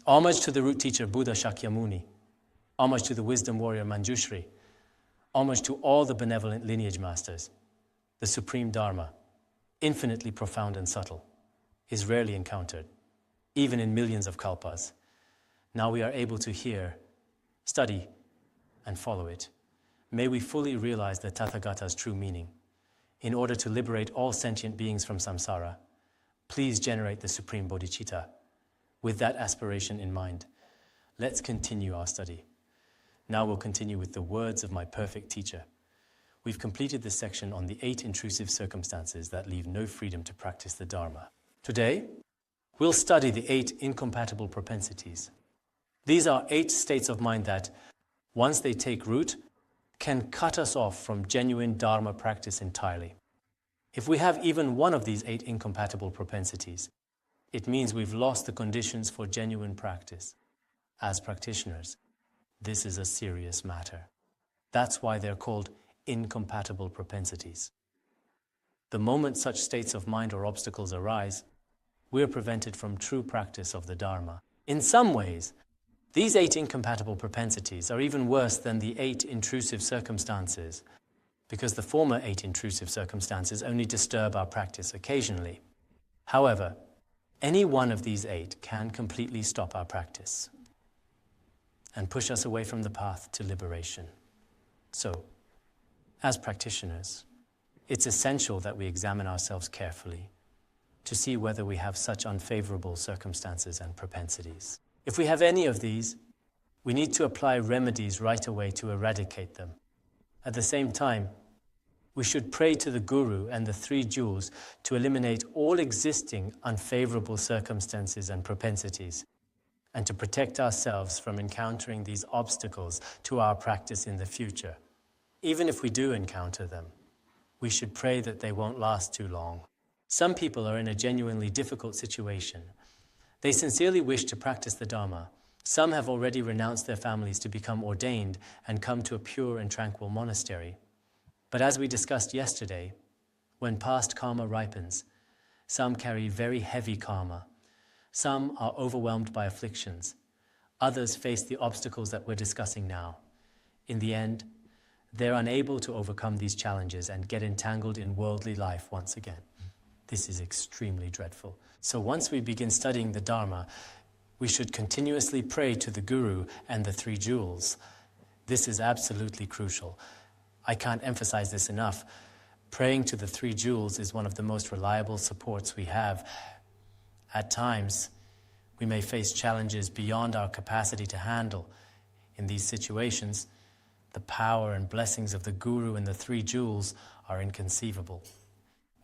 Homage to the root teacher Buddha Shakyamuni. Homage to the wisdom warrior Manjushri. Homage to all the benevolent lineage masters. The supreme Dharma, infinitely profound and subtle, is rarely encountered, even in millions of kalpas. Now we are able to hear, study, and follow it. May we fully realize the Tathagata's true meaning. In order to liberate all sentient beings from samsara, please generate the supreme bodhicitta. With that aspiration in mind, let's continue our study. Now we'll continue with the words of my perfect teacher. We've completed this section on the 8 intrusive circumstances that leave no freedom to practice the Dharma. Today, we'll study the 8 incompatible propensities. These are 8 states of mind that, once they take root, can cut us off from genuine Dharma practice entirely. If we have even one of these 8 incompatible propensities, it means we've lost the conditions for genuine practice. As practitioners, this is a serious matter. That's why they're called incompatible propensities. The moment such states of mind or obstacles arise, we're prevented from true practice of the Dharma. In some ways, these 8 incompatible propensities are even worse than the 8 intrusive circumstances, because the former 8 intrusive circumstances only disturb our practice occasionally. However, any one of these 8 can completely stop our practice and push us away from the path to liberation. So, as practitioners, it's essential that we examine ourselves carefully to see whether we have such unfavorable circumstances and propensities. If we have any of these, we need to apply remedies right away to eradicate them. At the same time, we should pray to the Guru and the 3 jewels to eliminate all existing unfavorable circumstances and propensities, and to protect ourselves from encountering these obstacles to our practice in the future. Even if we do encounter them, we should pray that they won't last too long. Some people are in a genuinely difficult situation. They sincerely wish to practice the Dharma. Some have already renounced their families to become ordained and come to a pure and tranquil monastery. But as we discussed yesterday, when past karma ripens, some carry very heavy karma. Some are overwhelmed by afflictions. Others face the obstacles that we're discussing now. In the end, they're unable to overcome these challenges and get entangled in worldly life once again. This is extremely dreadful. So once we begin studying the Dharma, we should continuously pray to the Guru and the 3 jewels. This is absolutely crucial. I can't emphasize this enough. Praying to the 3 jewels is one of the most reliable supports we have. At times, we may face challenges beyond our capacity to handle. In these situations, the power and blessings of the Guru and the 3 jewels are inconceivable.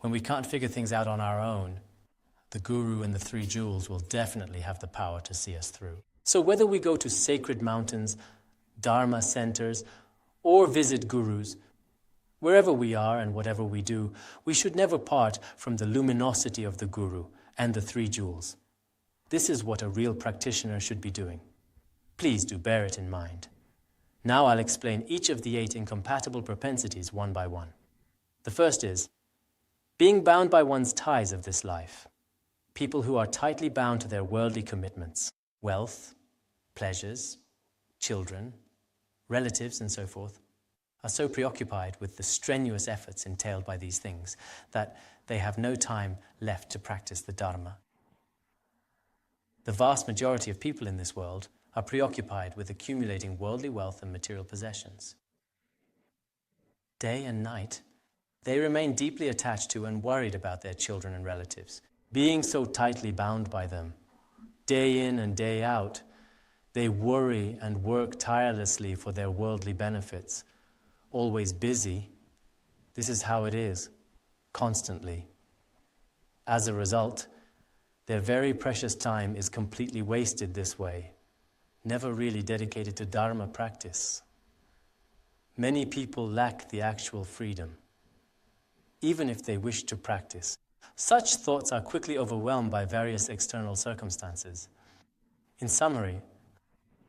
When we can't figure things out on our own, the Guru and the 3 jewels will definitely have the power to see us through. So whether we go to sacred mountains, Dharma centers, or visit gurus, wherever we are and whatever we do, we should never part from the luminosity of the Guru and the 3 jewels. This is what a real practitioner should be doing. Please do bear it in mind. Now I'll explain each of the 8 incompatible propensities one by one. The first is being bound by one's ties of this life. People who are tightly bound to their worldly commitments, wealth, pleasures, children, relatives, and so forth, are so preoccupied with the strenuous efforts entailed by these things that they have no time left to practice the Dharma. The vast majority of people in this world are preoccupied with accumulating worldly wealth and material possessions. Day and night, they remain deeply attached to and worried about their children and relatives, being so tightly bound by them. Day in and day out, they worry and work tirelessly for their worldly benefits, always busy. This is how it is, constantly. As a result, their very precious time is completely wasted this way, never really dedicated to Dharma practice. Many people lack the actual freedom, even if they wish to practice. Such thoughts are quickly overwhelmed by various external circumstances. In summary,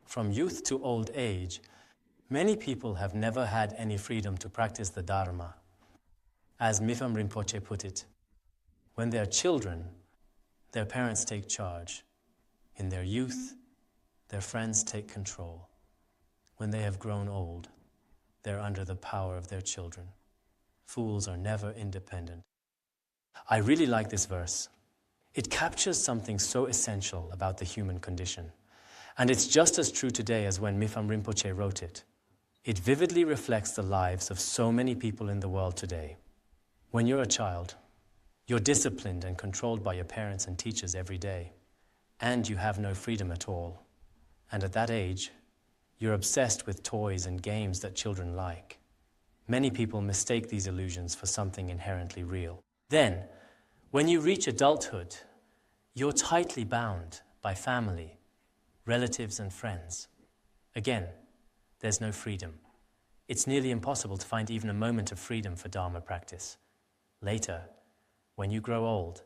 from youth to old age, many people have never had any freedom to practice the Dharma. As Mipham Rinpoche put it, when they are children, their parents take charge. In their youth, their friends take control. When they have grown old, they're under the power of their children. Fools are never independent. I really like this verse. It captures something so essential about the human condition. And it's just as true today as when Mifam Rinpoche wrote it. It vividly reflects the lives of so many people in the world today. When you're a child, you're disciplined and controlled by your parents and teachers every day, and you have no freedom at all. And at that age, you're obsessed with toys and games that children like. Many people mistake these illusions for something inherently real. Then, when you reach adulthood, you're tightly bound by family, relatives, and friends. Again, there's no freedom. It's nearly impossible to find even a moment of freedom for Dharma practice. Later, when you grow old,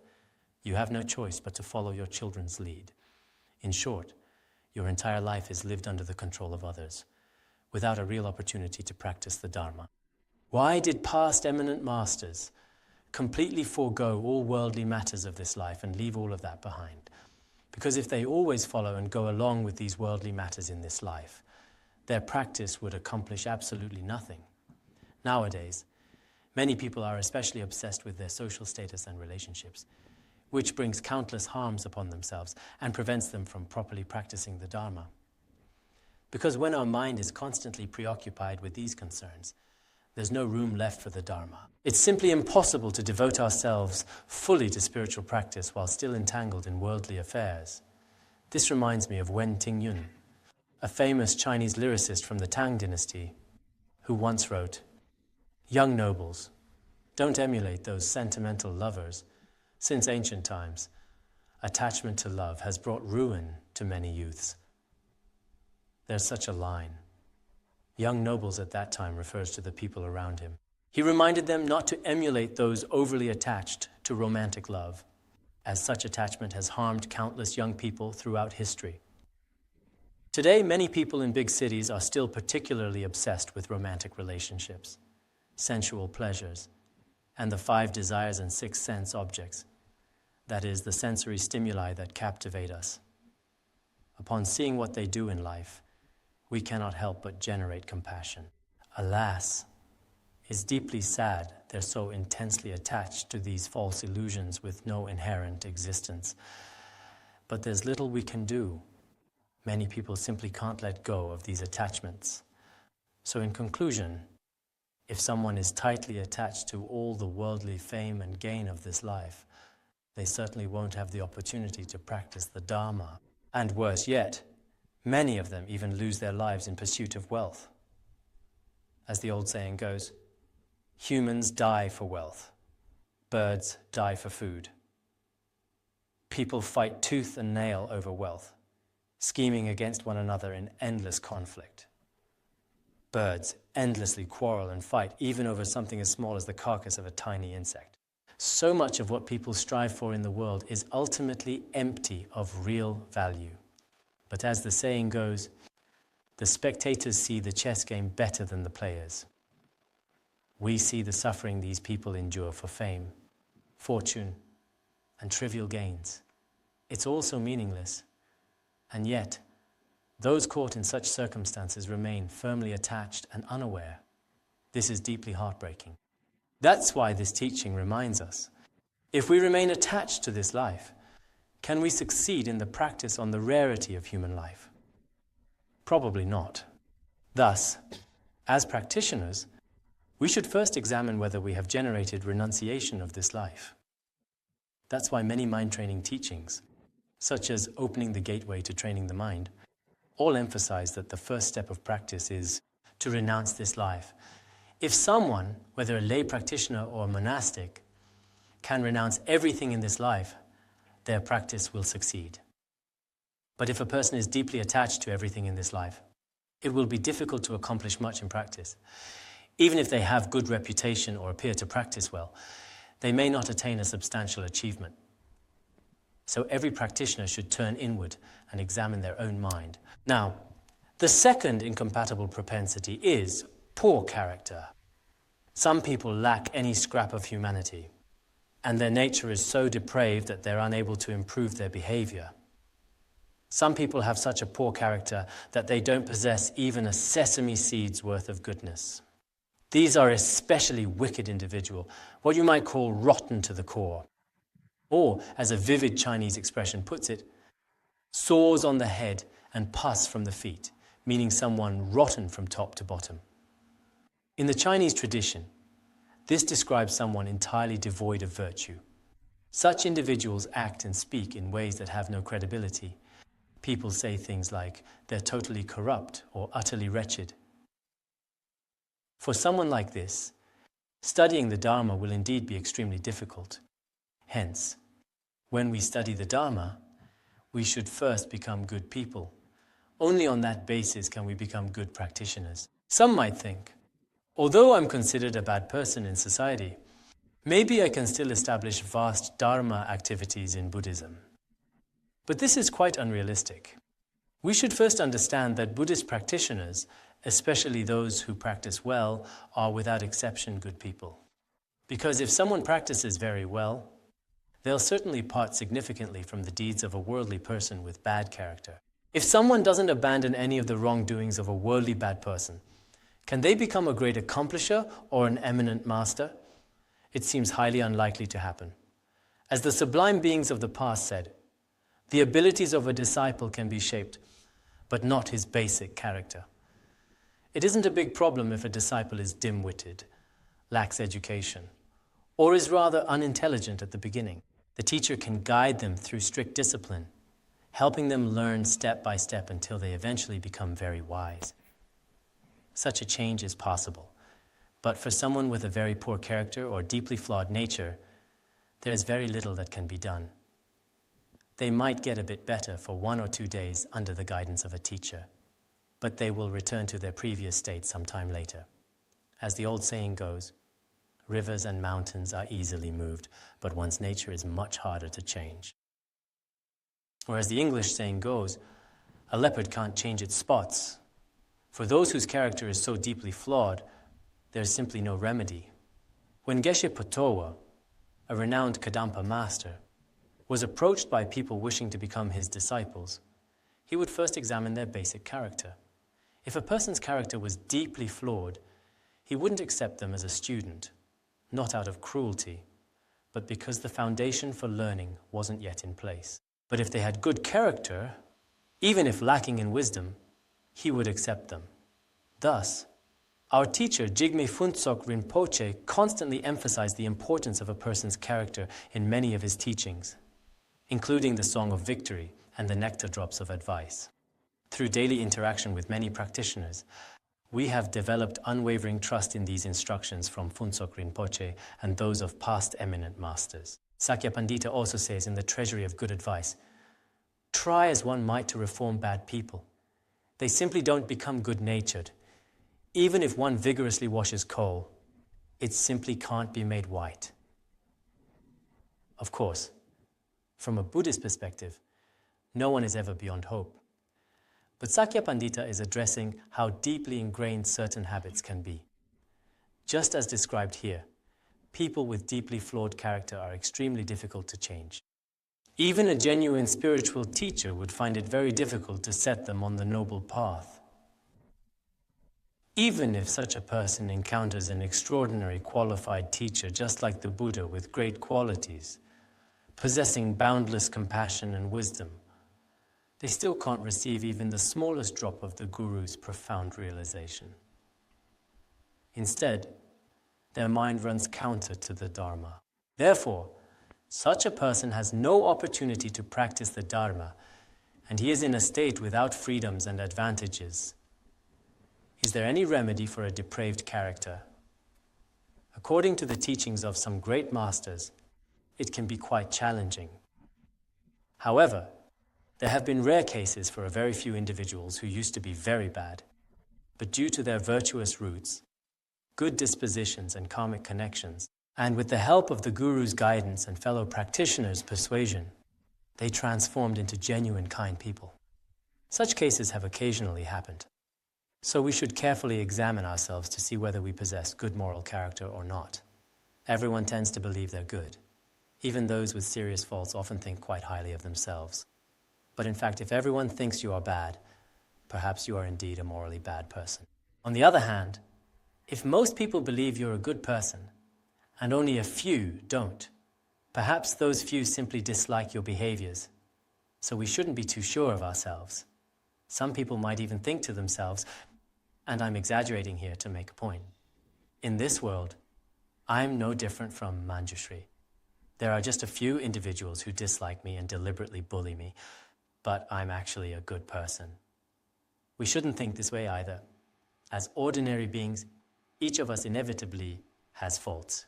you have no choice but to follow your children's lead. In short, your entire life is lived under the control of others, without a real opportunity to practice the Dharma. Why did past eminent masters completely forego all worldly matters of this life and leave all of that behind? Because if they always follow and go along with these worldly matters in this life, their practice would accomplish absolutely nothing. Nowadays, many people are especially obsessed with their social status and relationships, which brings countless harms upon themselves and prevents them from properly practicing the Dharma. Because when our mind is constantly preoccupied with these concerns, there's no room left for the Dharma. It's simply impossible to devote ourselves fully to spiritual practice while still entangled in worldly affairs. This reminds me of Wen Tingyun, a famous Chinese lyricist from the Tang dynasty, who once wrote, "Young nobles, don't emulate those sentimental lovers. Since ancient times, attachment to love has brought ruin to many youths." There's such a line. Young nobles at that time refers to the people around him. He reminded them not to emulate those overly attached to romantic love, as such attachment has harmed countless young people throughout history. Today, many people in big cities are still particularly obsessed with romantic relationships, sensual pleasures, and the 5 desires and 6 sense objects, that is, the sensory stimuli that captivate us. Upon seeing what they do in life, we cannot help but generate compassion. Alas, it's deeply sad they're so intensely attached to these false illusions with no inherent existence. But there's little we can do. Many people simply can't let go of these attachments. So in conclusion, if someone is tightly attached to all the worldly fame and gain of this life, they certainly won't have the opportunity to practice the Dharma. And worse yet, many of them even lose their lives in pursuit of wealth. As the old saying goes, humans die for wealth. Birds die for food. People fight tooth and nail over wealth, scheming against one another in endless conflict. Birds endlessly quarrel and fight, even over something as small as the carcass of a tiny insect. So much of what people strive for in the world is ultimately empty of real value. But as the saying goes, the spectators see the chess game better than the players. We see the suffering these people endure for fame, fortune, and trivial gains. It's all so meaningless. And yet, those caught in such circumstances remain firmly attached and unaware. This is deeply heartbreaking. That's why this teaching reminds us, if we remain attached to this life, can we succeed in the practice on the rarity of human life? Probably not. Thus, as practitioners, we should first examine whether we have generated renunciation of this life. That's why many mind training teachings, such as opening the gateway to training the mind, all emphasize that the first step of practice is to renounce this life. If someone, whether a lay practitioner or a monastic, can renounce everything in this life, their practice will succeed. But if a person is deeply attached to everything in this life, it will be difficult to accomplish much in practice. Even if they have good reputation or appear to practice well, they may not attain a substantial achievement. So every practitioner should turn inward and examine their own mind. Now, the second incompatible propensity is poor character. Some people lack any scrap of humanity, and their nature is so depraved that they're unable to improve their behavior. Some people have such a poor character that they don't possess even a sesame seed's worth of goodness. These are especially wicked individuals, what you might call rotten to the core. Or, as a vivid Chinese expression puts it, sores on the head and pus from the feet, meaning someone rotten from top to bottom. In the Chinese tradition, this describes someone entirely devoid of virtue. Such individuals act and speak in ways that have no credibility. People say things like, they're totally corrupt or utterly wretched. For someone like this, studying the Dharma will indeed be extremely difficult. Hence, when we study the Dharma, we should first become good people. Only on that basis can we become good practitioners. Some might think, although I'm considered a bad person in society, maybe I can still establish vast Dharma activities in Buddhism. But this is quite unrealistic. We should first understand that Buddhist practitioners, especially those who practice well, are without exception good people. Because if someone practices very well, they'll certainly part significantly from the deeds of a worldly person with bad character. If someone doesn't abandon any of the wrongdoings of a worldly bad person, can they become a great accomplisher or an eminent master? It seems highly unlikely to happen. As the sublime beings of the past said, the abilities of a disciple can be shaped, but not his basic character. It isn't a big problem if a disciple is dim-witted, lacks education, or is rather unintelligent at the beginning. The teacher can guide them through strict discipline, helping them learn step by step until they eventually become very wise. Such a change is possible, but for someone with a very poor character or deeply flawed nature, there is very little that can be done. They might get a bit better for 1 or 2 days under the guidance of a teacher, but they will return to their previous state sometime later. As the old saying goes, rivers and mountains are easily moved, but one's nature is much harder to change. Or as the English saying goes, a leopard can't change its spots. For those whose character is so deeply flawed, there is simply no remedy. When Geshe Potowa, a renowned Kadampa master, was approached by people wishing to become his disciples, he would first examine their basic character. If a person's character was deeply flawed, he wouldn't accept them as a student, not out of cruelty, but because the foundation for learning wasn't yet in place. But if they had good character, even if lacking in wisdom, he would accept them. Thus, our teacher, Jigme Phuntsok Rinpoche, constantly emphasized the importance of a person's character in many of his teachings, including the Song of Victory and the Nectar Drops of Advice. Through daily interaction with many practitioners, we have developed unwavering trust in these instructions from Phuntsok Rinpoche and those of past eminent masters. Sakya Pandita also says in the Treasury of Good Advice, try as one might to reform bad people. They simply don't become good-natured. Even if one vigorously washes coal, it simply can't be made white. Of course, from a Buddhist perspective, no one is ever beyond hope. But Sakya Pandita is addressing how deeply ingrained certain habits can be. Just as described here, people with deeply flawed character are extremely difficult to change. Even a genuine spiritual teacher would find it very difficult to set them on the noble path. Even if such a person encounters an extraordinary qualified teacher just like the Buddha with great qualities, possessing boundless compassion and wisdom, they still can't receive even the smallest drop of the Guru's profound realization. Instead, their mind runs counter to the Dharma. Therefore, such a person has no opportunity to practice the Dharma, and he is in a state without freedoms and advantages. Is there any remedy for a depraved character? According to the teachings of some great masters, it can be quite challenging. However, there have been rare cases for a very few individuals who used to be very bad, but due to their virtuous roots, good dispositions and karmic connections, and with the help of the Guru's guidance and fellow practitioners' persuasion, they transformed into genuine kind people. Such cases have occasionally happened. So we should carefully examine ourselves to see whether we possess good moral character or not. Everyone tends to believe they're good. Even those with serious faults often think quite highly of themselves. But in fact, if everyone thinks you are bad, perhaps you are indeed a morally bad person. On the other hand, if most people believe you're a good person, and only a few don't, perhaps those few simply dislike your behaviors. So we shouldn't be too sure of ourselves. Some people might even think to themselves, and I'm exaggerating here to make a point, in this world, I'm no different from Manjushri. There are just a few individuals who dislike me and deliberately bully me, but I'm actually a good person. We shouldn't think this way either. As ordinary beings, each of us inevitably has faults.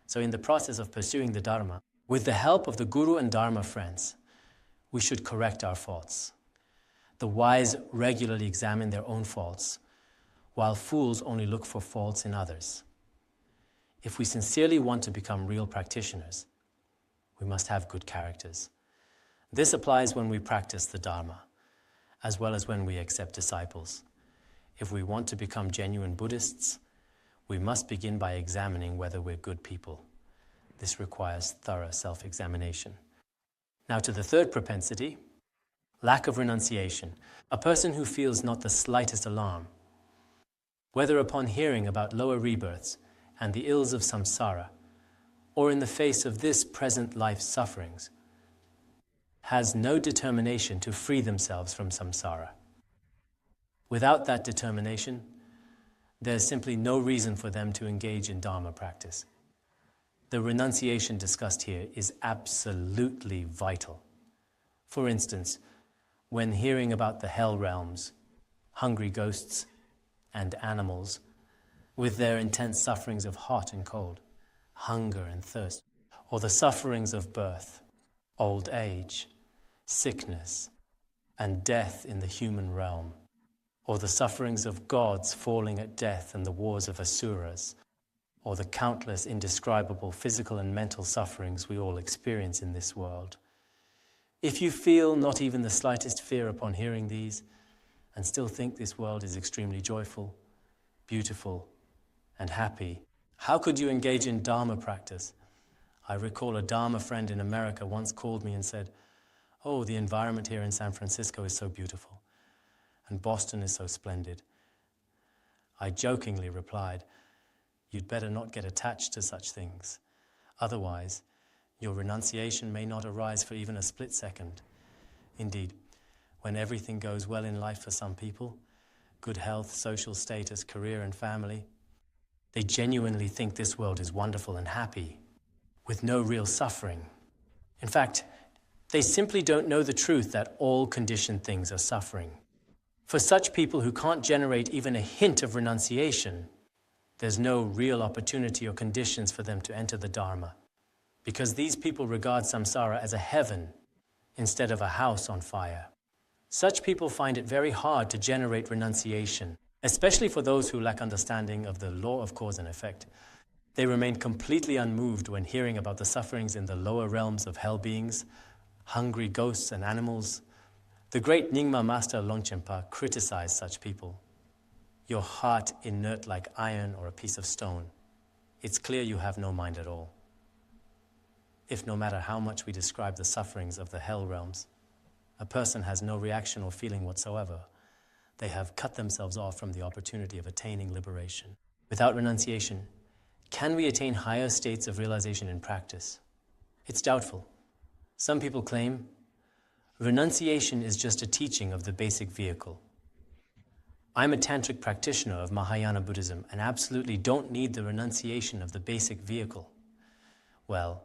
So in the process of pursuing the Dharma, with the help of the Guru and Dharma friends, we should correct our faults. The wise regularly examine their own faults, while fools only look for faults in others. If we sincerely want to become real practitioners, we must have good characters. This applies when we practice the Dharma, as well as when we accept disciples. If we want to become genuine Buddhists, we must begin by examining whether we're good people. This requires thorough self-examination. Now to the third propensity, lack of renunciation. A person who feels not the slightest alarm, whether upon hearing about lower rebirths and the ills of samsara, or in the face of this present life's sufferings, has no determination to free themselves from samsara. Without that determination, there's simply no reason for them to engage in Dharma practice. The renunciation discussed here is absolutely vital. For instance, when hearing about the hell realms, hungry ghosts, and animals, with their intense sufferings of hot and cold, hunger and thirst, or the sufferings of birth, old age, sickness, and death in the human realm, or the sufferings of gods falling at death and the wars of asuras, or the countless indescribable physical and mental sufferings we all experience in this world. If you feel not even the slightest fear upon hearing these, and still think this world is extremely joyful, beautiful, and happy, how could you engage in Dharma practice? I recall a Dharma friend in America once called me and said, "Oh, the environment here in San Francisco is so beautiful, and Boston is so splendid." I jokingly replied, "You'd better not get attached to such things. Otherwise, your renunciation may not arise for even a split second. Indeed, when everything goes well in life for some people, good health, social status, career, and family, they genuinely think this world is wonderful and happy, with no real suffering. In fact, they simply don't know the truth that all conditioned things are suffering. For such people who can't generate even a hint of renunciation, there's no real opportunity or conditions for them to enter the Dharma, because these people regard samsara as a heaven instead of a house on fire. Such people find it very hard to generate renunciation, especially for those who lack understanding of the law of cause and effect. They remain completely unmoved when hearing about the sufferings in the lower realms of hell beings, hungry ghosts and animals. The great Nyingma master Longchenpa criticized such people. "Your heart inert like iron or a piece of stone. It's clear you have no mind at all." If no matter how much we describe the sufferings of the hell realms, a person has no reaction or feeling whatsoever, they have cut themselves off from the opportunity of attaining liberation. Without renunciation, can we attain higher states of realization in practice? It's doubtful. Some people claim renunciation is just a teaching of the basic vehicle. I'm a tantric practitioner of Mahayana Buddhism and absolutely don't need the renunciation of the basic vehicle. Well,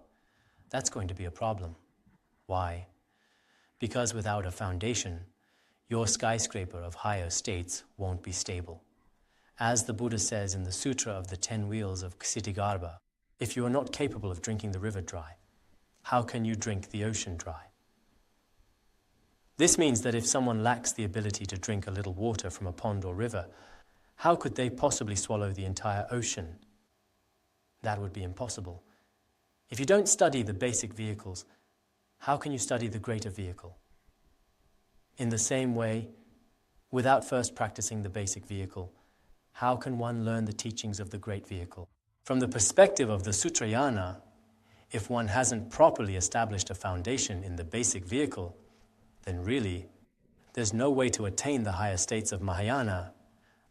that's going to be a problem. Why? Because without a foundation, your skyscraper of higher states won't be stable. As the Buddha says in the Sutra of the 10 Wheels of Ksitigarbha, if you are not capable of drinking the river dry, how can you drink the ocean dry? This means that if someone lacks the ability to drink a little water from a pond or river, how could they possibly swallow the entire ocean? That would be impossible. If you don't study the basic vehicles, how can you study the greater vehicle? In the same way, without first practicing the basic vehicle, how can one learn the teachings of the great vehicle? From the perspective of the Sutrayana, if one hasn't properly established a foundation in the basic vehicle, then really, there's no way to attain the higher states of Mahayana,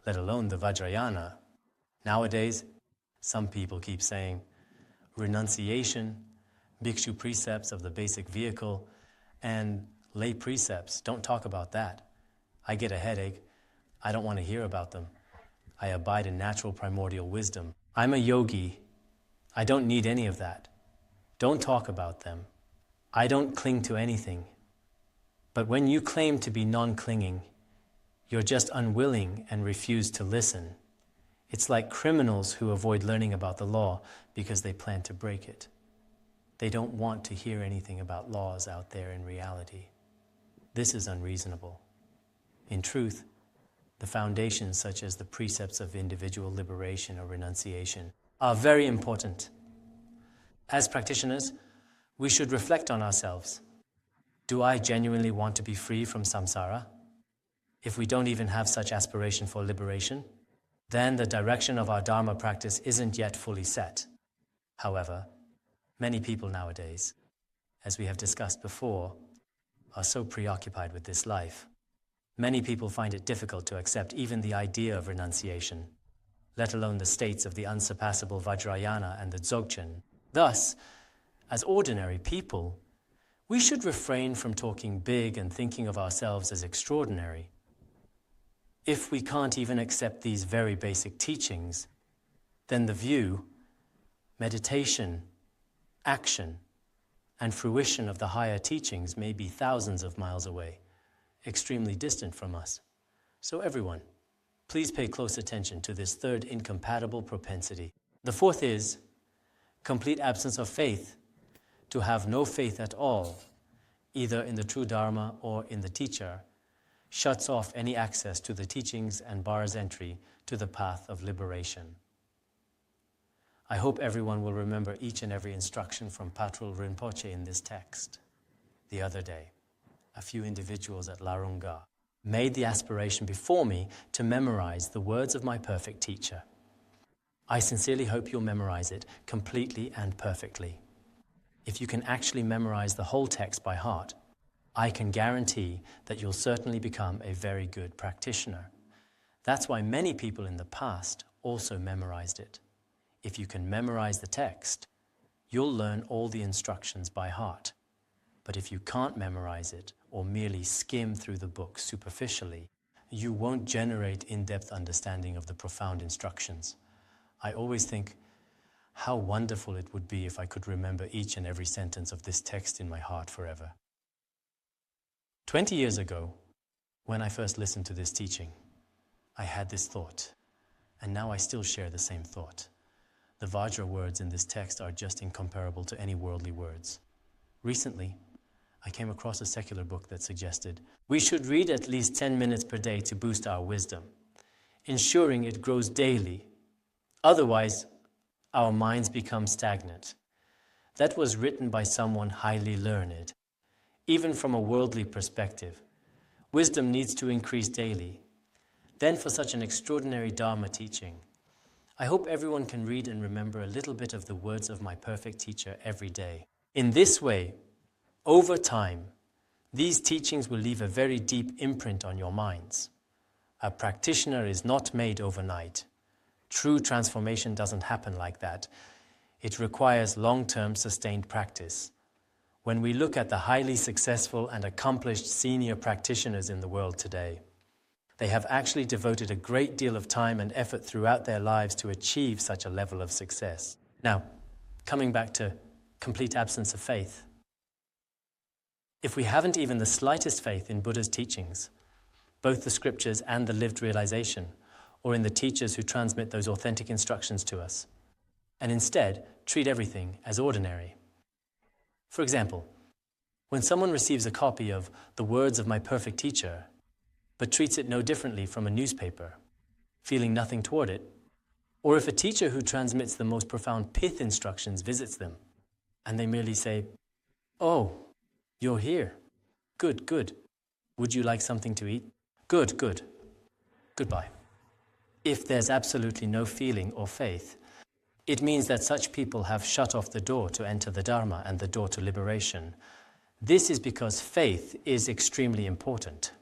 let alone the Vajrayana. Nowadays, some people keep saying renunciation, bhikshu precepts of the basic vehicle, and lay precepts. Don't talk about that. I get a headache. I don't want to hear about them. I abide in natural primordial wisdom. I'm a yogi. I don't need any of that. Don't talk about them. I don't cling to anything. But when you claim to be non-clinging, you're just unwilling and refuse to listen. It's like criminals who avoid learning about the law because they plan to break it. They don't want to hear anything about laws out there in reality. This is unreasonable. In truth, the foundations such as the precepts of individual liberation or renunciation are very important. As practitioners, we should reflect on ourselves. Do I genuinely want to be free from samsara? If we don't even have such aspiration for liberation, then the direction of our Dharma practice isn't yet fully set. However, many people nowadays, as we have discussed before, are so preoccupied with this life. Many people find it difficult to accept even the idea of renunciation, let alone the states of the unsurpassable Vajrayana and the Dzogchen. Thus, as ordinary people, we should refrain from talking big and thinking of ourselves as extraordinary. If we can't even accept these very basic teachings, then the view, meditation, action, and fruition of the higher teachings may be thousands of miles away, extremely distant from us. So everyone, please pay close attention to this third incompatible propensity. The fourth is complete absence of faith, to have no faith at all, either in the true Dharma or in the teacher, shuts off any access to the teachings and bars entry to the path of liberation. I hope everyone will remember each and every instruction from Patrul Rinpoche in this text. The other day, a few individuals at Larunga made the aspiration before me to memorize the words of my perfect teacher. I sincerely hope you'll memorize it completely and perfectly. If you can actually memorize the whole text by heart, I can guarantee that you'll certainly become a very good practitioner. That's why many people in the past also memorized it. If you can memorize the text, you'll learn all the instructions by heart. But if you can't memorize it or merely skim through the book superficially, you won't generate in-depth understanding of the profound instructions. I always think how wonderful it would be if I could remember each and every sentence of this text in my heart forever. 20 years ago, when I first listened to this teaching, I had this thought, and now I still share the same thought. The Vajra words in this text are just incomparable to any worldly words. Recently, I came across a secular book that suggested we should read at least 10 minutes per day to boost our wisdom, ensuring it grows daily. Otherwise, our minds become stagnant. That was written by someone highly learned. Even from a worldly perspective, wisdom needs to increase daily. Then for such an extraordinary Dharma teaching, I hope everyone can read and remember a little bit of the words of my perfect teacher every day. In this way, over time, these teachings will leave a very deep imprint on your minds. A practitioner is not made overnight. True transformation doesn't happen like that. It requires long-term sustained practice. When we look at the highly successful and accomplished senior practitioners in the world today, they have actually devoted a great deal of time and effort throughout their lives to achieve such a level of success. Now, coming back to complete absence of faith. If we haven't even the slightest faith in Buddha's teachings, both the scriptures and the lived realization, or in the teachers who transmit those authentic instructions to us, and instead treat everything as ordinary. For example, when someone receives a copy of the words of my perfect teacher, but treats it no differently from a newspaper, feeling nothing toward it, or if a teacher who transmits the most profound pith instructions visits them, and they merely say, "Oh, you're here. Good, good. Would you like something to eat? Good, good. Goodbye." If there's absolutely no feeling or faith, it means that such people have shut off the door to enter the Dharma and the door to liberation. This is because faith is extremely important.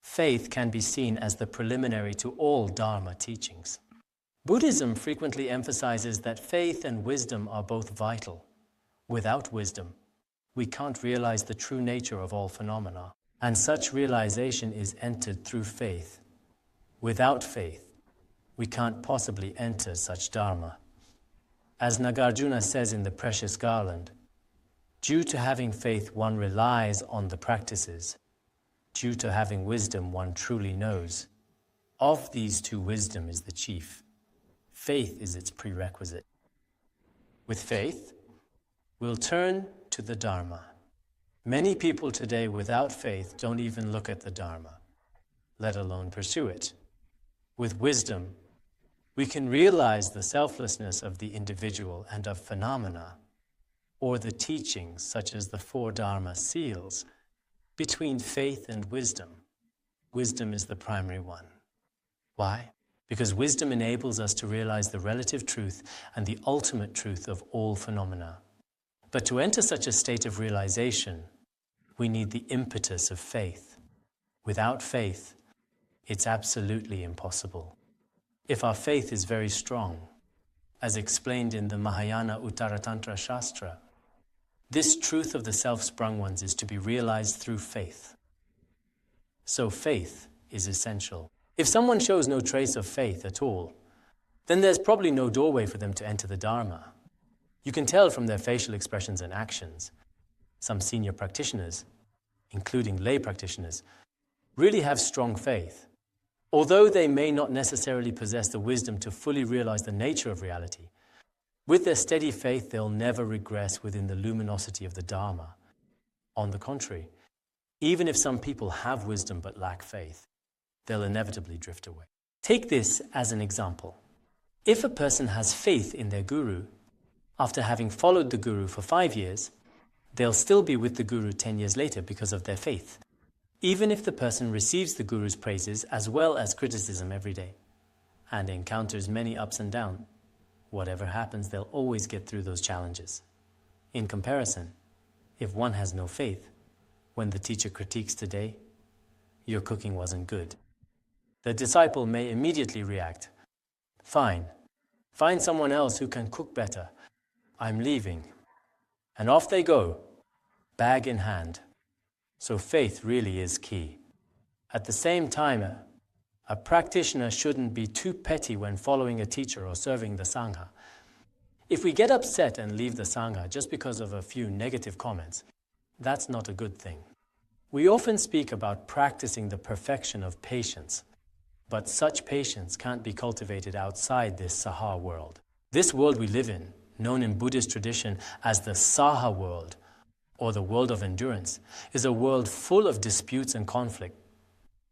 Faith can be seen as the preliminary to all Dharma teachings. Buddhism frequently emphasizes that faith and wisdom are both vital. Without wisdom, we can't realize the true nature of all phenomena, and such realization is entered through faith. Without faith, we can't possibly enter such Dharma. As Nagarjuna says in the Precious Garland, due to having faith, one relies on the practices. Due to having wisdom, one truly knows. Of these two, wisdom is the chief. Faith is its prerequisite. With faith, we'll turn to the Dharma. Many people today without faith don't even look at the Dharma, let alone pursue it. With wisdom, we can realize the selflessness of the individual and of phenomena, or the teachings such as the four Dharma seals. Between faith and wisdom, wisdom is the primary one. Why? Because wisdom enables us to realize the relative truth and the ultimate truth of all phenomena. But to enter such a state of realization, we need the impetus of faith. Without faith, it's absolutely impossible. If our faith is very strong, as explained in the Mahayana Uttaratantra Shastra, this truth of the self-sprung ones is to be realized through faith. So faith is essential. If someone shows no trace of faith at all, then there's probably no doorway for them to enter the Dharma. You can tell from their facial expressions and actions. Some senior practitioners, including lay practitioners, really have strong faith. Although they may not necessarily possess the wisdom to fully realize the nature of reality, with their steady faith, they'll never regress within the luminosity of the Dharma. On the contrary, even if some people have wisdom but lack faith, they'll inevitably drift away. Take this as an example. If a person has faith in their guru, after having followed the guru for 5 years, they'll still be with the guru 10 years later because of their faith, even if the person receives the guru's praises as well as criticism every day, and encounters many ups and downs. Whatever happens, they'll always get through those challenges. In comparison, if one has no faith, when the teacher critiques today, your cooking wasn't good, the disciple may immediately react, fine, find someone else who can cook better, I'm leaving. And off they go, bag in hand. So faith really is key. At the same time, a practitioner shouldn't be too petty when following a teacher or serving the Sangha. If we get upset and leave the Sangha just because of a few negative comments, that's not a good thing. We often speak about practicing the perfection of patience, but such patience can't be cultivated outside this Saha world. This world we live in, known in Buddhist tradition as the Saha world, or the world of endurance, is a world full of disputes and conflict.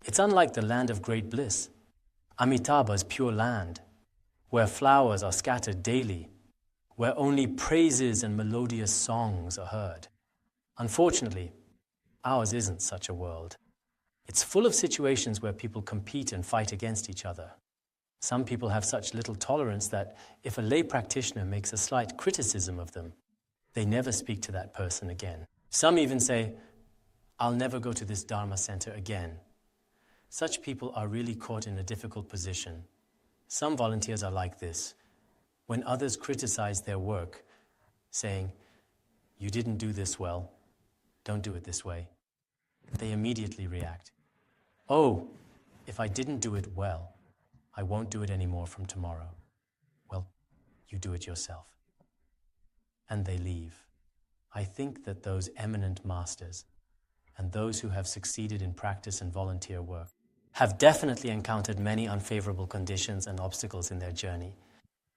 It's unlike the land of great bliss, Amitabha's pure land, where flowers are scattered daily, where only praises and melodious songs are heard. Unfortunately, ours isn't such a world. It's full of situations where people compete and fight against each other. Some people have such little tolerance that if a lay practitioner makes a slight criticism of them, they never speak to that person again. Some even say, I'll never go to this Dharma center again. Such people are really caught in a difficult position. Some volunteers are like this. When others criticize their work, saying, you didn't do this well, don't do it this way, they immediately react. Oh, if I didn't do it well, I won't do it anymore from tomorrow. Well, you do it yourself. And they leave. I think that those eminent masters and those who have succeeded in practice and volunteer work have definitely encountered many unfavorable conditions and obstacles in their journey,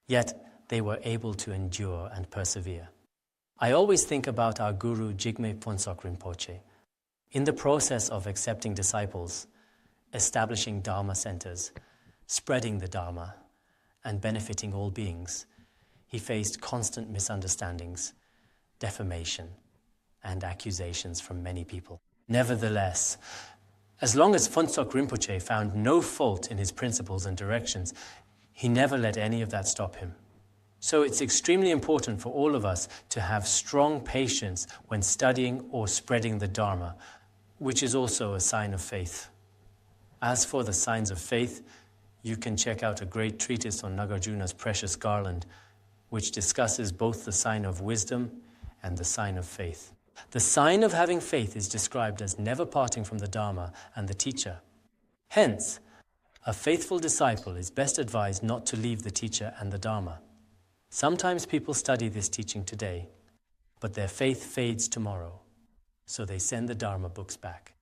yet they were able to endure and persevere. I always think about our guru Jigme Phuntsok Rinpoche. In the process of accepting disciples, establishing Dharma centers, spreading the Dharma, and benefiting all beings, he faced constant misunderstandings, defamation, and accusations from many people. Nevertheless, as long as Phuntsok Rinpoche found no fault in his principles and directions, he never let any of that stop him. So it's extremely important for all of us to have strong patience when studying or spreading the Dharma, which is also a sign of faith. As for the signs of faith, you can check out a great treatise on Nagarjuna's precious garland, which discusses both the sign of wisdom and the sign of faith. The sign of having faith is described as never parting from the Dharma and the teacher. Hence, a faithful disciple is best advised not to leave the teacher and the Dharma. Sometimes people study this teaching today, but their faith fades tomorrow, so they send the Dharma books back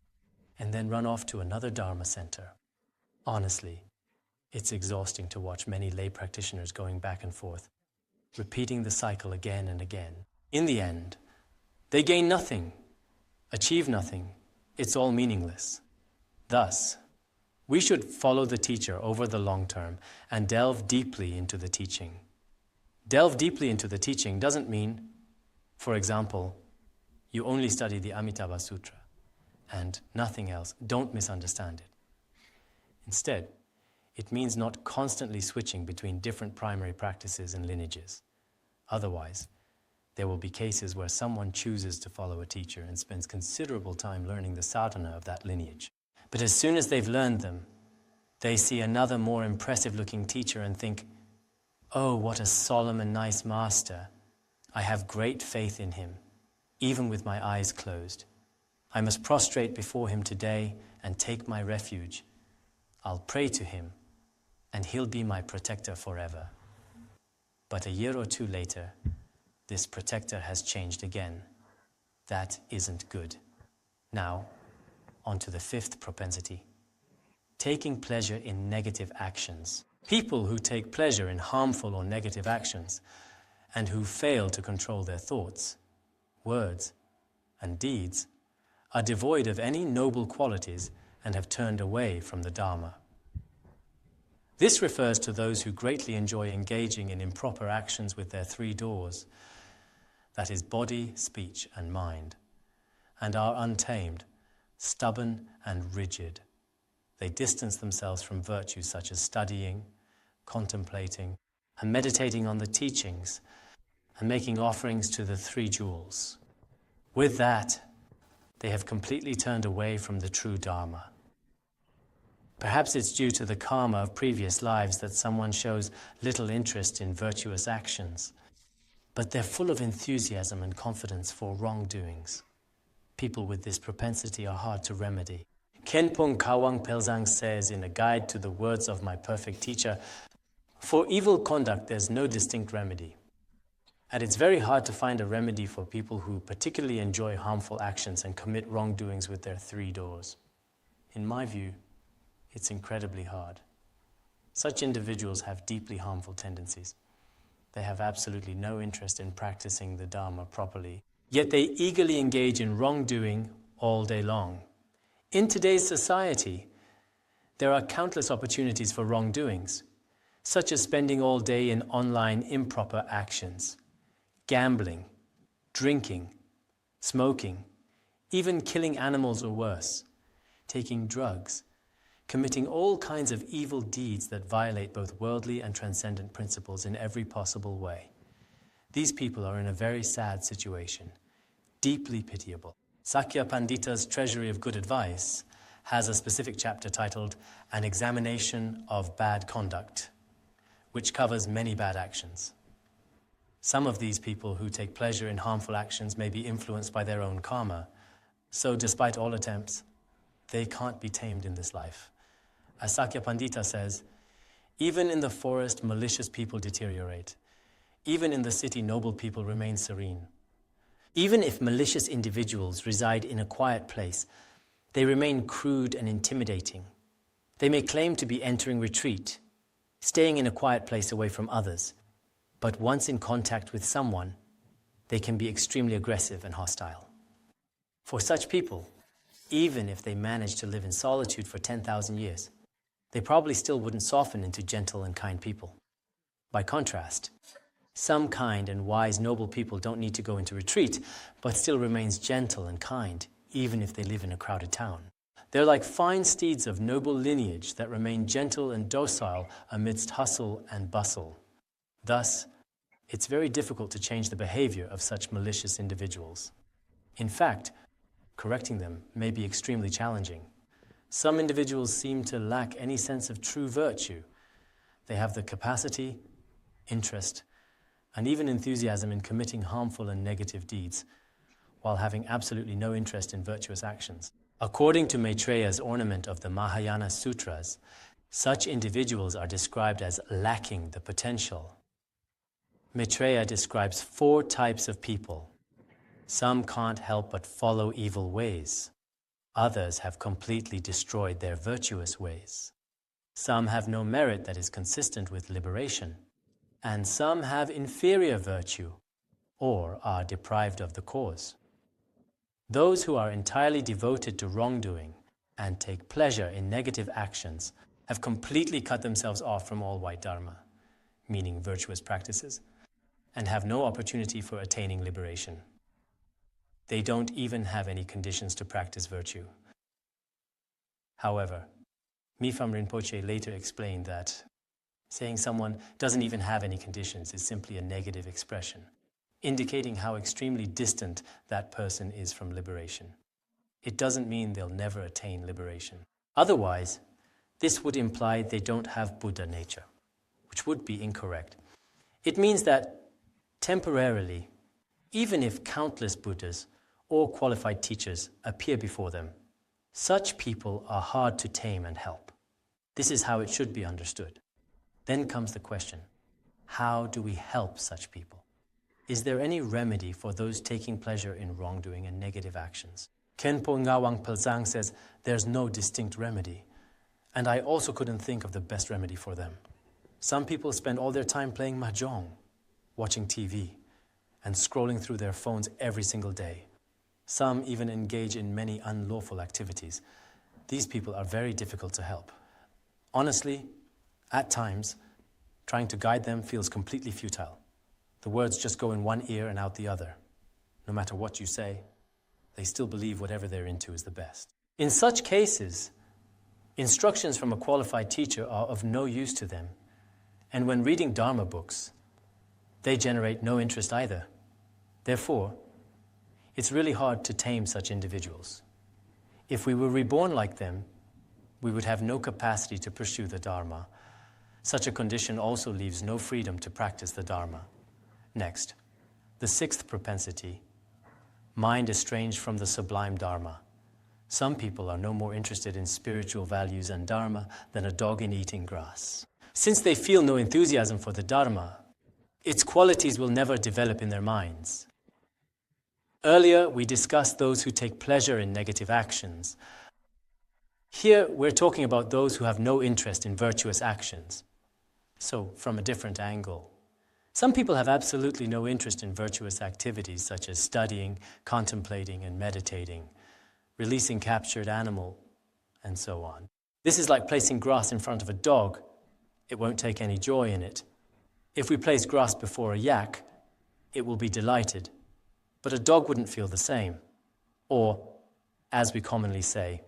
and then run off to another Dharma center. Honestly, it's exhausting to watch many lay practitioners going back and forth, repeating the cycle again and again. In the end, they gain nothing, achieve nothing. It's all meaningless. Thus, we should follow the teacher over the long term and delve deeply into the teaching. Delve deeply into the teaching doesn't mean, for example, you only study the Amitabha Sutra and nothing else. Don't misunderstand it. Instead, it means not constantly switching between different primary practices and lineages. Otherwise, there will be cases where someone chooses to follow a teacher and spends considerable time learning the sadhana of that lineage. But as soon as they've learned them, they see another more impressive-looking teacher and think, "Oh, what a solemn and nice master. I have great faith in him, even with my eyes closed. I must prostrate before him today and take my refuge. I'll pray to him, and he'll be my protector forever." But a year or two later, this protector has changed again. That isn't good. Now, on to the fifth propensity. Taking pleasure in negative actions. People who take pleasure in harmful or negative actions and who fail to control their thoughts, words, and deeds are devoid of any noble qualities and have turned away from the Dharma. This refers to those who greatly enjoy engaging in improper actions with their three doors, that is, body, speech, and mind, and are untamed, stubborn, and rigid. They distance themselves from virtues such as studying, contemplating, and meditating on the teachings, and making offerings to the three jewels. With that, they have completely turned away from the true Dharma. Perhaps it's due to the karma of previous lives that someone shows little interest in virtuous actions, but they're full of enthusiasm and confidence for wrongdoings. People with this propensity are hard to remedy. Khenpung Kawang Pelzang says in a guide to the words of my perfect teacher, "For evil conduct, there's no distinct remedy. And it's very hard to find a remedy for people who particularly enjoy harmful actions and commit wrongdoings with their three doors. In my view, it's incredibly hard. Such individuals have deeply harmful tendencies. They have absolutely no interest in practicing the Dharma properly, yet they eagerly engage in wrongdoing all day long. In today's society, there are countless opportunities for wrongdoings, such as spending all day in online improper actions, gambling, drinking, smoking, even killing animals or worse, taking drugs, committing all kinds of evil deeds that violate both worldly and transcendent principles in every possible way. These people are in a very sad situation, deeply pitiable. Sakya Pandita's Treasury of Good Advice has a specific chapter titled An Examination of Bad Conduct, which covers many bad actions. Some of these people who take pleasure in harmful actions may be influenced by their own karma, so despite all attempts, they can't be tamed in this life. As Sakya Pandita says, even in the forest, malicious people deteriorate. Even in the city, noble people remain serene. Even if malicious individuals reside in a quiet place, they remain crude and intimidating. They may claim to be entering retreat, staying in a quiet place away from others, but once in contact with someone, they can be extremely aggressive and hostile. For such people, even if they manage to live in solitude for 10,000 years, they probably still wouldn't soften into gentle and kind people. By contrast, some kind and wise noble people don't need to go into retreat, but still remains gentle and kind, even if they live in a crowded town. They're like fine steeds of noble lineage that remain gentle and docile amidst hustle and bustle. Thus, it's very difficult to change the behavior of such malicious individuals. In fact, correcting them may be extremely challenging. Some individuals seem to lack any sense of true virtue. They have the capacity, interest, and even enthusiasm in committing harmful and negative deeds, while having absolutely no interest in virtuous actions. According to Maitreya's ornament of the Mahayana Sutras, such individuals are described as lacking the potential. Maitreya describes 4 types of people. Some can't help but follow evil ways. Others have completely destroyed their virtuous ways. Some have no merit that is consistent with liberation. And some have inferior virtue, or are deprived of the cause. Those who are entirely devoted to wrongdoing and take pleasure in negative actions have completely cut themselves off from all white Dharma, meaning virtuous practices, and have no opportunity for attaining liberation. They don't even have any conditions to practice virtue. However, Mipham Rinpoche later explained that saying someone doesn't even have any conditions is simply a negative expression, indicating how extremely distant that person is from liberation. It doesn't mean they'll never attain liberation. Otherwise, this would imply they don't have Buddha nature, which would be incorrect. It means that temporarily, even if countless Buddhas or qualified teachers appear before them, such people are hard to tame and help. This is how it should be understood. Then comes the question, how do we help such people? Is there any remedy for those taking pleasure in wrongdoing and negative actions? Khenpo Ngawang Pelzang says there's no distinct remedy, and I also couldn't think of the best remedy for them. Some people spend all their time playing mahjong, watching TV, and scrolling through their phones every single day. Some even engage in many unlawful activities. These people are very difficult to help. Honestly, at times, trying to guide them feels completely futile. The words just go in one ear and out the other. No matter what you say, they still believe whatever they're into is the best. In such cases, instructions from a qualified teacher are of no use to them. And when reading Dharma books, they generate no interest either. Therefore, it's really hard to tame such individuals. If we were reborn like them, we would have no capacity to pursue the Dharma. Such a condition also leaves no freedom to practice the Dharma. Next, the 6th propensity, mind estranged from the sublime Dharma. Some people are no more interested in spiritual values and Dharma than a dog in eating grass. Since they feel no enthusiasm for the Dharma, its qualities will never develop in their minds. Earlier, we discussed those who take pleasure in negative actions. Here, we're talking about those who have no interest in virtuous actions. So, from a different angle. Some people have absolutely no interest in virtuous activities such as studying, contemplating, and meditating, releasing captured animal, and so on. This is like placing grass in front of a dog. It won't take any joy in it. If we place grass before a yak, it will be delighted. But a dog wouldn't feel the same. Or, as we commonly say,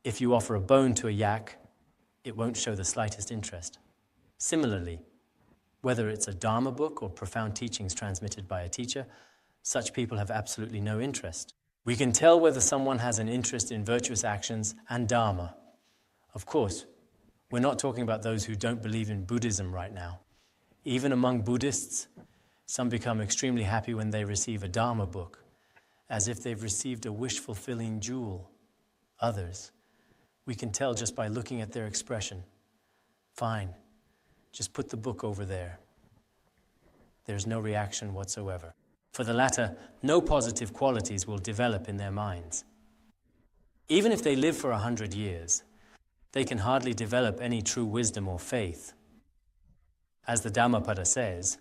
if you offer a bone to a yak, it won't show the slightest interest. Similarly, whether it's a Dharma book or profound teachings transmitted by a teacher, such people have absolutely no interest. We can tell whether someone has an interest in virtuous actions and Dharma. Of course, we're not talking about those who don't believe in Buddhism right now. Even among Buddhists, some become extremely happy when they receive a Dharma book, as if they've received a wish-fulfilling jewel. Others, we can tell just by looking at their expression. Fine, just put the book over there. There's no reaction whatsoever. For the latter, no positive qualities will develop in their minds. Even if they live for 100 years, they can hardly develop any true wisdom or faith. As the Dhammapada says,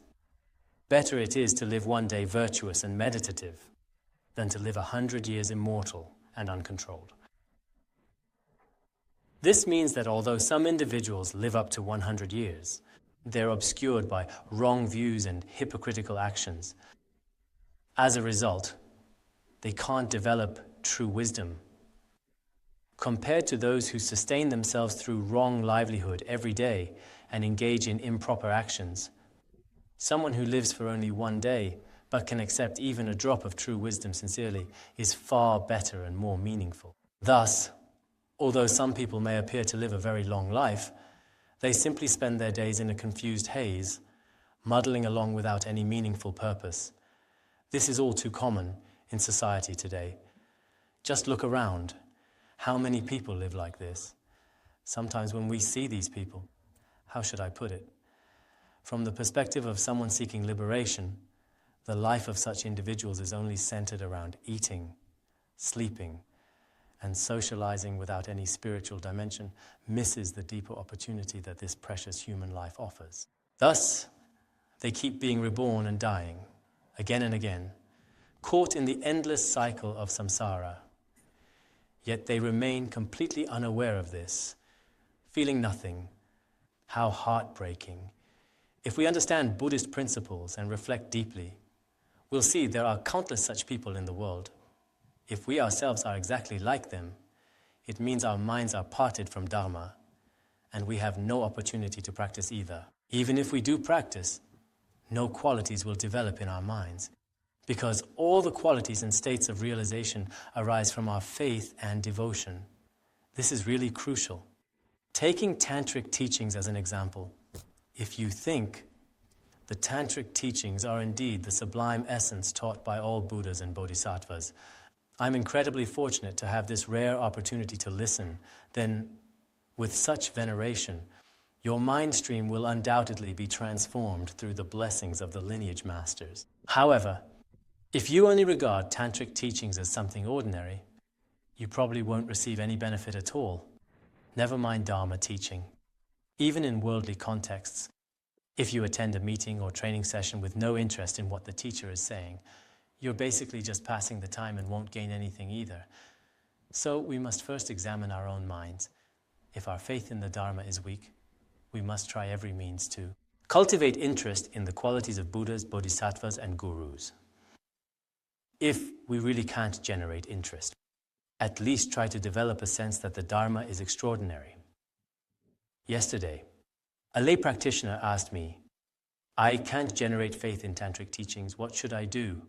better it is to live one day virtuous and meditative than to live 100 years immortal and uncontrolled. This means that although some individuals live up to 100 years, they're obscured by wrong views and hypocritical actions. As a result, they can't develop true wisdom. Compared to those who sustain themselves through wrong livelihood every day and engage in improper actions, Someone who lives for only one day but can accept even a drop of true wisdom sincerely is far better and more meaningful. Thus, although some people may appear to live a very long life, they simply spend their days in a confused haze, muddling along without any meaningful purpose. This is all too common in society today. Just look around. How many people live like this? Sometimes when we see these people, how should I put it? From the perspective of someone seeking liberation, the life of such individuals is only centered around eating, sleeping, and socializing without any spiritual dimension misses the deeper opportunity that this precious human life offers. Thus, they keep being reborn and dying, again and again, caught in the endless cycle of samsara. Yet they remain completely unaware of this, feeling nothing. How heartbreaking. If we understand Buddhist principles and reflect deeply, we'll see there are countless such people in the world. If we ourselves are exactly like them, it means our minds are parted from Dharma, and we have no opportunity to practice either. Even if we do practice, no qualities will develop in our minds, because all the qualities and states of realization arise from our faith and devotion. This is really crucial. Taking tantric teachings as an example, if you think the tantric teachings are indeed the sublime essence taught by all Buddhas and Bodhisattvas, I'm incredibly fortunate to have this rare opportunity to listen. Then, with such veneration, your mind stream will undoubtedly be transformed through the blessings of the lineage masters. However, if you only regard tantric teachings as something ordinary, you probably won't receive any benefit at all. Never mind Dharma teaching. Even in worldly contexts, if you attend a meeting or training session with no interest in what the teacher is saying, you're basically just passing the time and won't gain anything either. So we must first examine our own minds. If our faith in the Dharma is weak, we must try every means to cultivate interest in the qualities of Buddhas, Bodhisattvas, and Gurus. If we really can't generate interest, at least try to develop a sense that the Dharma is extraordinary. Yesterday, a lay practitioner asked me, I can't generate faith in tantric teachings, what should I do?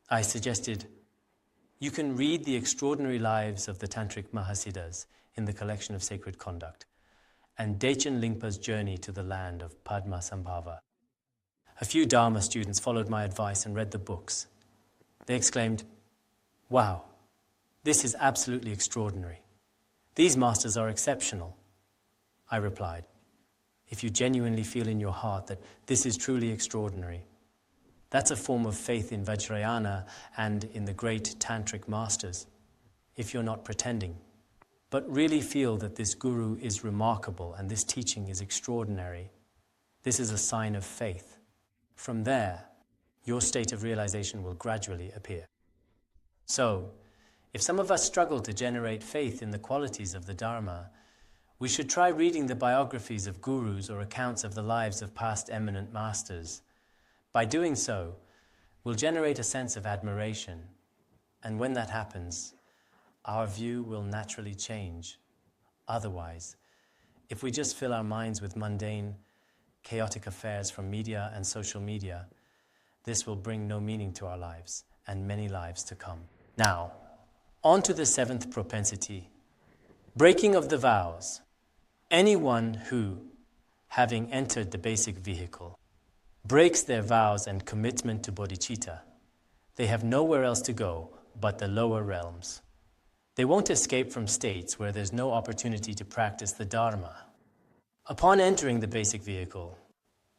I suggested, you can read the extraordinary lives of the tantric Mahasiddhas in the collection of Sacred Conduct, and Dechen Lingpa's journey to the land of Padmasambhava. A few Dharma students followed my advice and read the books. They exclaimed, wow, this is absolutely extraordinary. These masters are exceptional. I replied, if you genuinely feel in your heart that this is truly extraordinary, that's a form of faith in Vajrayana and in the great tantric masters, if you're not pretending, but really feel that this guru is remarkable and this teaching is extraordinary. This is a sign of faith. From there, your state of realization will gradually appear. So, if some of us struggle to generate faith in the qualities of the Dharma, we should try reading the biographies of gurus or accounts of the lives of past eminent masters. By doing so, we'll generate a sense of admiration, and when that happens, our view will naturally change. Otherwise, if we just fill our minds with mundane, chaotic affairs from media and social media, this will bring no meaning to our lives and many lives to come. Now, on to the seventh propensity, breaking of the vows. Anyone who, having entered the basic vehicle, breaks their vows and commitment to bodhicitta, they have nowhere else to go but the lower realms. They won't escape from states where there's no opportunity to practice the Dharma. Upon entering the basic vehicle,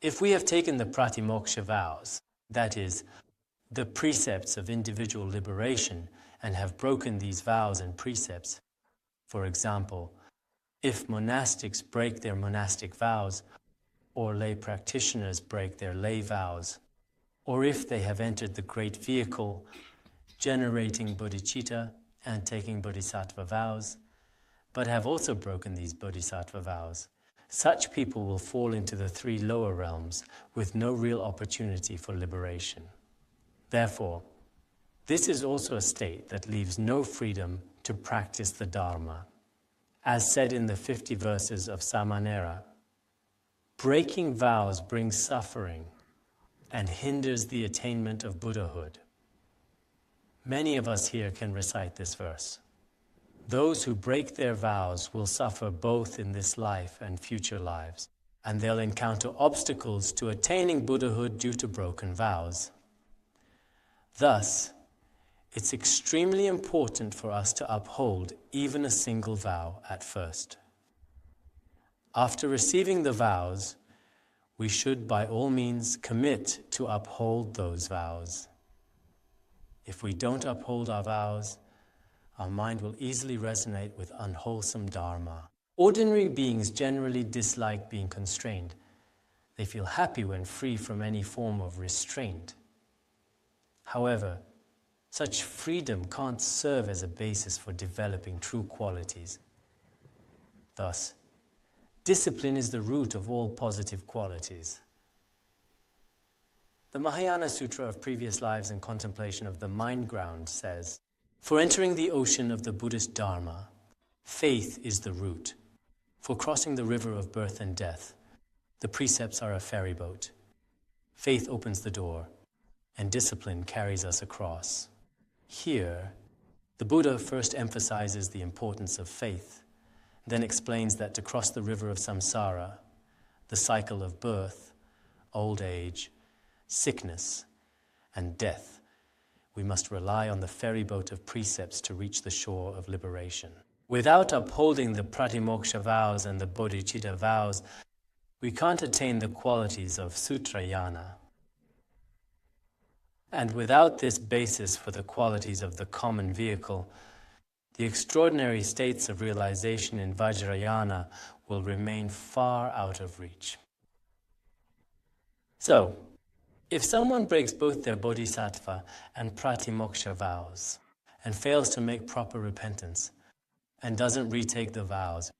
if we have taken the pratimoksha vows, that is, the precepts of individual liberation, and have broken these vows and precepts, for example, if monastics break their monastic vows, or lay practitioners break their lay vows, or if they have entered the great vehicle, generating bodhicitta and taking bodhisattva vows, but have also broken these bodhisattva vows, such people will fall into the three lower realms with no real opportunity for liberation. Therefore, this is also a state that leaves no freedom to practice the Dharma. As said in the 50 verses of Samanera, breaking vows brings suffering and hinders the attainment of Buddhahood. Many of us here can recite this verse. Those who break their vows will suffer both in this life and future lives, and they'll encounter obstacles to attaining Buddhahood due to broken vows. Thus, it's extremely important for us to uphold even a single vow at first. After receiving the vows, we should by all means commit to uphold those vows. If we don't uphold our vows, our mind will easily resonate with unwholesome Dharma. Ordinary beings generally dislike being constrained. They feel happy when free from any form of restraint. However, such freedom can't serve as a basis for developing true qualities. Thus, discipline is the root of all positive qualities. The Mahayana Sutra of Previous Lives and Contemplation of the Mind Ground says, "For entering the ocean of the Buddhist Dharma, faith is the root. For crossing the river of birth and death, the precepts are a ferry boat. Faith opens the door, and discipline carries us across." Here, the Buddha first emphasizes the importance of faith, then explains that to cross the river of samsara, the cycle of birth, old age, sickness, and death, we must rely on the ferry boat of precepts to reach the shore of liberation. Without upholding the pratimoksha vows and the bodhicitta vows, we can't attain the qualities of sutrayana. And without this basis for the qualities of the common vehicle, the extraordinary states of realization in Vajrayana will remain far out of reach. So, if someone breaks both their bodhisattva and pratimoksha vows and fails to make proper repentance and doesn't retake the vows,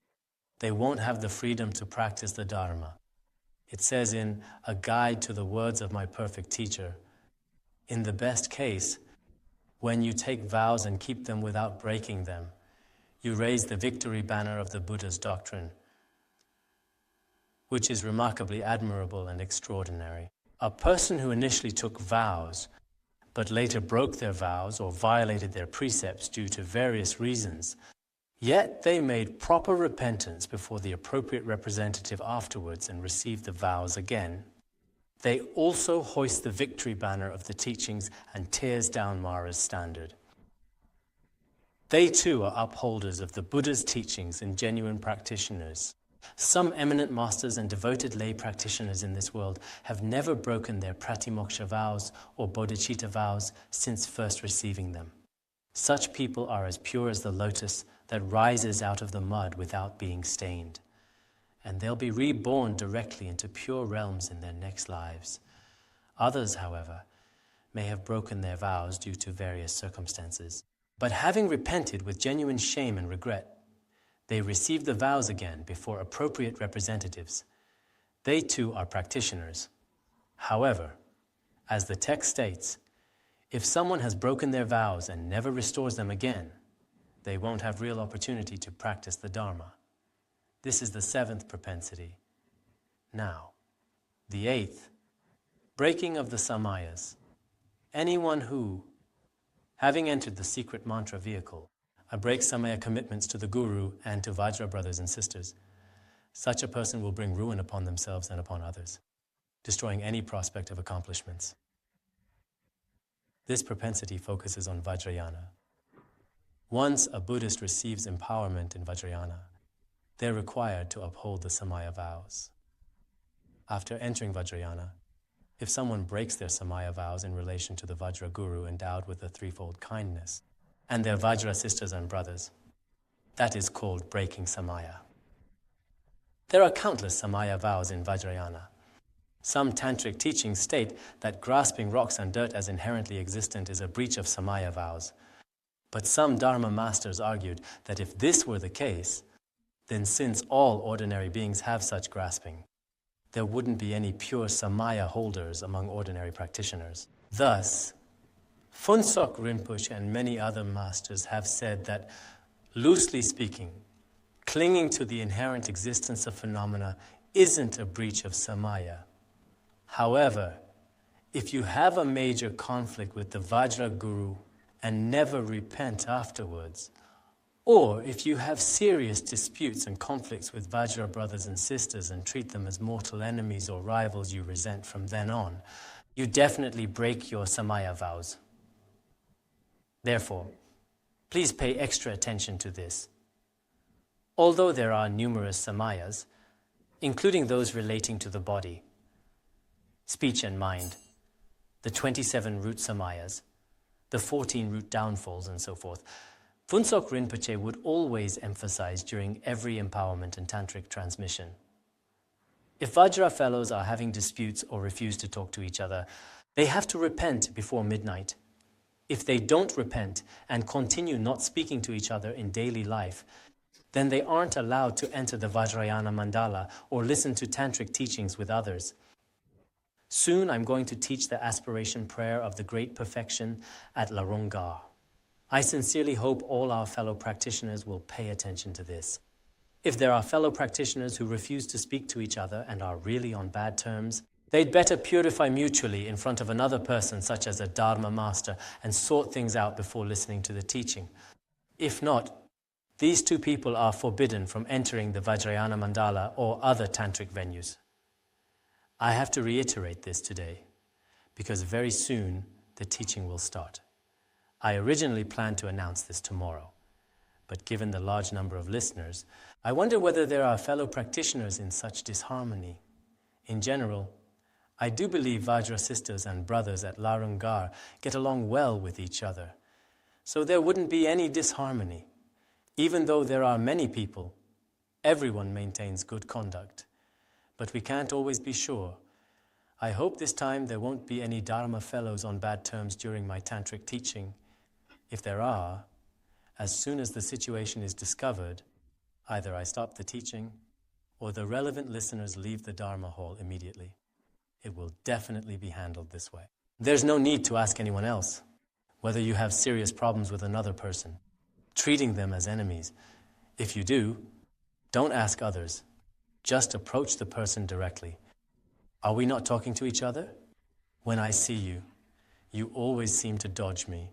they won't have the freedom to practice the Dharma. It says in A Guide to the Words of My Perfect Teacher, in the best case, when you take vows and keep them without breaking them, you raise the victory banner of the Buddha's doctrine, which is remarkably admirable and extraordinary. A person who initially took vows, but later broke their vows or violated their precepts due to various reasons, yet they made proper repentance before the appropriate representative afterwards and received the vows again. They also hoist the victory banner of the teachings and tears down Mara's standard. They too are upholders of the Buddha's teachings and genuine practitioners. Some eminent masters and devoted lay practitioners in this world have never broken their pratimoksha vows or bodhicitta vows since first receiving them. Such people are as pure as the lotus that rises out of the mud without being stained, and they'll be reborn directly into pure realms in their next lives. Others, however, may have broken their vows due to various circumstances, but having repented with genuine shame and regret, they receive the vows again before appropriate representatives. They too are practitioners. However, as the text states, if someone has broken their vows and never restores them again, they won't have real opportunity to practice the Dharma. This is the seventh propensity. Now, the eighth, breaking of the samayas. Anyone who, having entered the secret mantra vehicle, breaks samaya commitments to the Guru and to Vajra brothers and sisters, such a person will bring ruin upon themselves and upon others, destroying any prospect of accomplishments. This propensity focuses on Vajrayana. Once a Buddhist receives empowerment in Vajrayana, they're required to uphold the samaya vows. After entering Vajrayana, if someone breaks their samaya vows in relation to the Vajra Guru endowed with a threefold kindness, and their Vajra sisters and brothers, that is called breaking samaya. There are countless samaya vows in Vajrayana. Some tantric teachings state that grasping rocks and dirt as inherently existent is a breach of samaya vows. But some Dharma masters argued that if this were the case, then since all ordinary beings have such grasping, there wouldn't be any pure samaya holders among ordinary practitioners. Thus, Phuntsok Rinpoche and many other masters have said that, loosely speaking, clinging to the inherent existence of phenomena isn't a breach of samaya. However, if you have a major conflict with the Vajra Guru and never repent afterwards, or if you have serious disputes and conflicts with Vajra brothers and sisters and treat them as mortal enemies or rivals you resent from then on, you definitely break your samaya vows. Therefore, please pay extra attention to this. Although there are numerous samayas, including those relating to the body, speech and mind, the 27 root samayas, the 14 root downfalls, and so forth, Phuntsok Rinpoche would always emphasize during every empowerment and tantric transmission. If Vajra fellows are having disputes or refuse to talk to each other, they have to repent before midnight. If they don't repent and continue not speaking to each other in daily life, then they aren't allowed to enter the Vajrayana mandala or listen to tantric teachings with others. Soon I'm going to teach the aspiration prayer of the great perfection at Larungar. I sincerely hope all our fellow practitioners will pay attention to this. If there are fellow practitioners who refuse to speak to each other and are really on bad terms, they'd better purify mutually in front of another person, such as a Dharma master, and sort things out before listening to the teaching. If not, these two people are forbidden from entering the Vajrayana mandala or other tantric venues. I have to reiterate this today, because very soon the teaching will start. I originally planned to announce this tomorrow, but given the large number of listeners, I wonder whether there are fellow practitioners in such disharmony. In general, I do believe Vajra sisters and brothers at Larungar get along well with each other, so there wouldn't be any disharmony. Even though there are many people, everyone maintains good conduct, but we can't always be sure. I hope this time there won't be any Dharma fellows on bad terms during my tantric teaching. If there are, as soon as the situation is discovered, either I stop the teaching or the relevant listeners leave the Dharma hall immediately. It will definitely be handled this way. There's no need to ask anyone else whether you have serious problems with another person, treating them as enemies. If you do, don't ask others. Just approach the person directly. Are we not talking to each other? When I see you, you always seem to dodge me.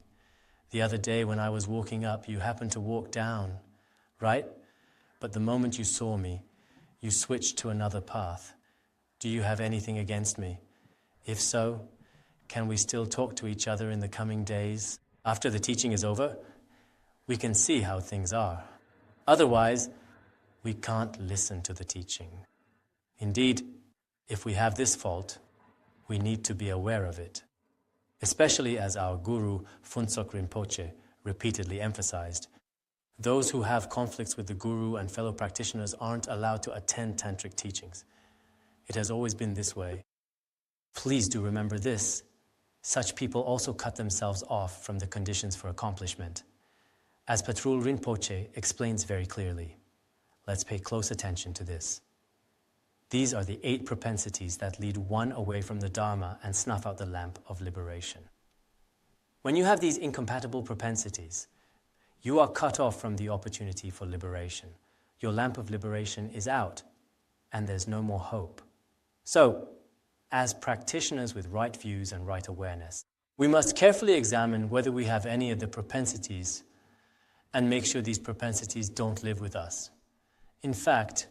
The other day when I was walking up, you happened to walk down, right? But the moment you saw me, you switched to another path. Do you have anything against me? If so, can we still talk to each other in the coming days? After the teaching is over, we can see how things are. Otherwise, we can't listen to the teaching. Indeed, if we have this fault, we need to be aware of it, especially as our Guru Phuntsok Rinpoche repeatedly emphasized. Those who have conflicts with the Guru and fellow practitioners aren't allowed to attend tantric teachings. It has always been this way. Please do remember this. Such people also cut themselves off from the conditions for accomplishment. As Patrul Rinpoche explains very clearly, let's pay close attention to this. These are the 8 propensities that lead one away from the Dharma and snuff out the lamp of liberation. When you have these incompatible propensities, you are cut off from the opportunity for liberation. Your lamp of liberation is out, and there's no more hope. So, as practitioners with right views and right awareness, we must carefully examine whether we have any of the propensities and make sure these propensities don't live with us. In fact,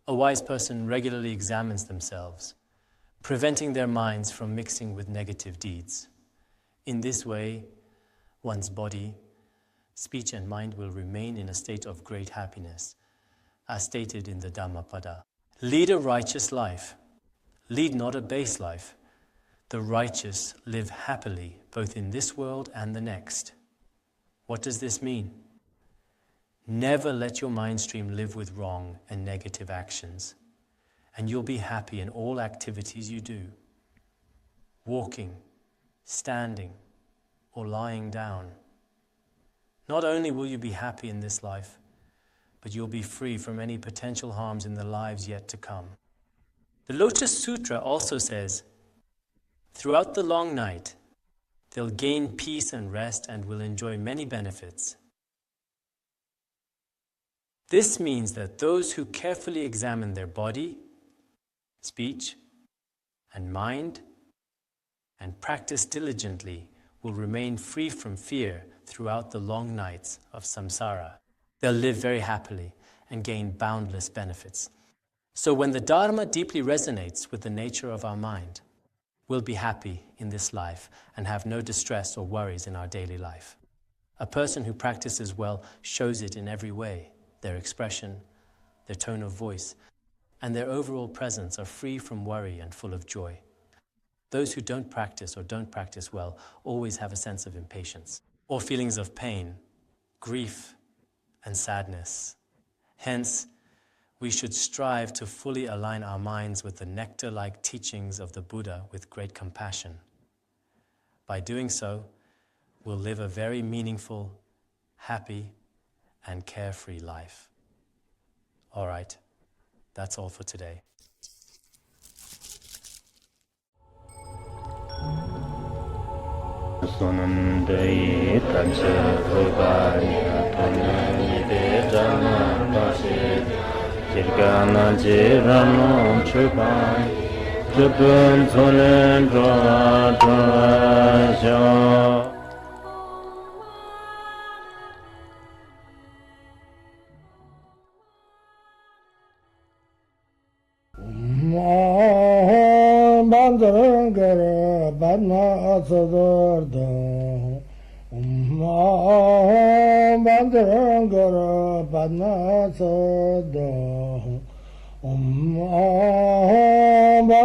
a wise person regularly examines themselves, preventing their minds from mixing with negative deeds. In this way, one's body, speech and mind will remain in a state of great happiness, as stated in the Dhammapada. Lead a righteous life. Lead not a base life. The righteous live happily, both in this world and the next. What does this mean? Never let your mind stream live with wrong and negative actions, and you'll be happy in all activities you do. Walking, standing, or lying down. Not only will you be happy in this life, but you'll be free from any potential harms in the lives yet to come. The Lotus Sutra also says, throughout the long night, they'll gain peace and rest and will enjoy many benefits. This means that those who carefully examine their body, speech, and mind, and practice diligently, will remain free from fear throughout the long nights of samsara. They'll live very happily and gain boundless benefits. So when the Dharma deeply resonates with the nature of our mind, we'll be happy in this life and have no distress or worries in our daily life. A person who practices well shows it in every way. Their expression, their tone of voice, and their overall presence are free from worry and full of joy. Those who don't practice or don't practice well always have a sense of impatience or feelings of pain, grief, and sadness. Hence, we should strive to fully align our minds with the nectar-like teachings of the Buddha with great compassion. By doing so, we'll live a very meaningful, happy, and carefree life. All right, that's all for today.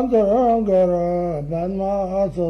Bandara Bandara